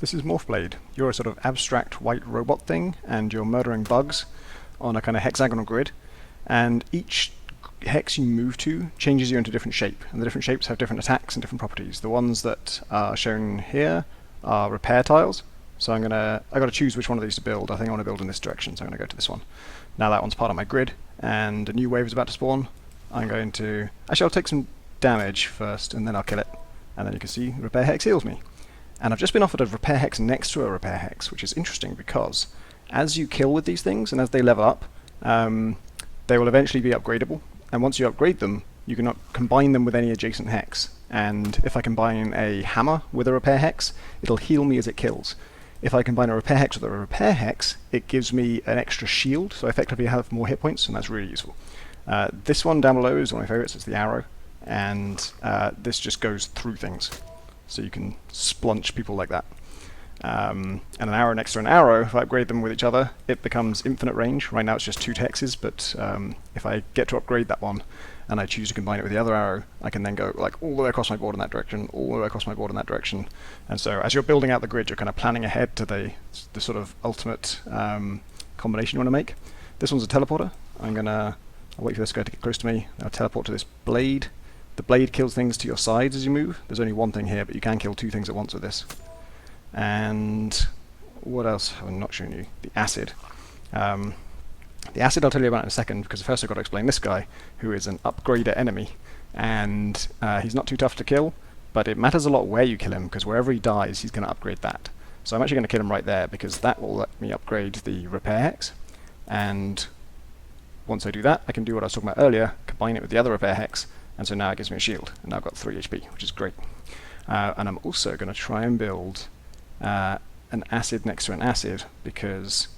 This is Morphblade. You're a sort of abstract white robot thing, and you're murdering bugs on a kind of hexagonal grid, and each hex you move to changes you into a different shape, and the different shapes have different attacks and different properties. The ones that are shown here are repair tiles, so I've got to choose which one of these to build. I think I want to build in this direction, so I'm going to go to this one. Now that one's part of my grid, and a new wave is about to spawn. Actually I'll take some damage first, and then I'll kill it, and then you can see repair hex heals me. And I've just been offered a repair hex next to a repair hex, which is interesting because as you kill with these things and as they level up, they will eventually be upgradable. And once you upgrade them, you can combine them with any adjacent hex. And if I combine a hammer with a repair hex, it'll heal me as it kills. If I combine a repair hex with a repair hex, it gives me an extra shield, so I effectively have more hit points, and that's really useful. This one down below is one of my favorites. It's the arrow, and this just goes through things. So you can splunch people like that. And an arrow next to an arrow, if I upgrade them with each other, it becomes infinite range. Right now it's just 2 hexes, but if I get to upgrade that one, and I choose to combine it with the other arrow, I can then go like all the way across my board in that direction, all the way across my board in that direction. And so as you're building out the grid, you're kind of planning ahead to the sort of ultimate combination you want to make. This one's a teleporter. I'll wait for this guy to get close to me. I'll teleport to this blade. The blade kills things to your sides as you move. There's only one thing here, but you can kill 2 things at once with this. And what else have I not shown you? The acid. The acid I'll tell you about in a second, because first I've got to explain this guy, who is an upgrader enemy. And he's not too tough to kill, but it matters a lot where you kill him, because wherever he dies, he's going to upgrade that. So I'm actually going to kill him right there, because that will let me upgrade the repair hex. And once I do that, I can do what I was talking about earlier, combine it with the other repair hex, and so now it gives me a shield, and now I've got 3 HP, which is great. And I'm also going to try and build an acid next to an acid, because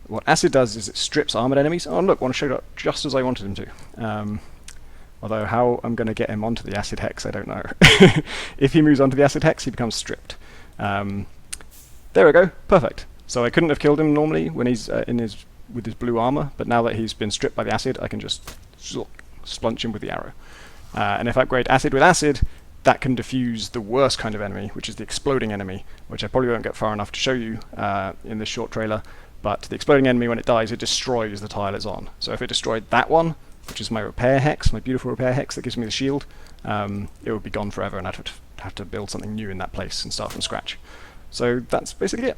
what acid does is it strips armored enemies. Oh look, one showed up just as I wanted him to. Although how I'm going to get him onto the acid hex, I don't know. If he moves onto the acid hex, he becomes stripped. There we go, perfect. So I couldn't have killed him normally when he's with his blue armor, but now that he's been stripped by the acid, I can just splunch him with the arrow. And if I upgrade acid with acid, that can diffuse the worst kind of enemy, which is the exploding enemy, which I probably won't get far enough to show you in this short trailer. But the exploding enemy, when it dies, it destroys the tile it's on. So if it destroyed that one, which is my repair hex, my beautiful repair hex that gives me the shield, it would be gone forever, and I'd have to build something new in that place and start from scratch. So that's basically it.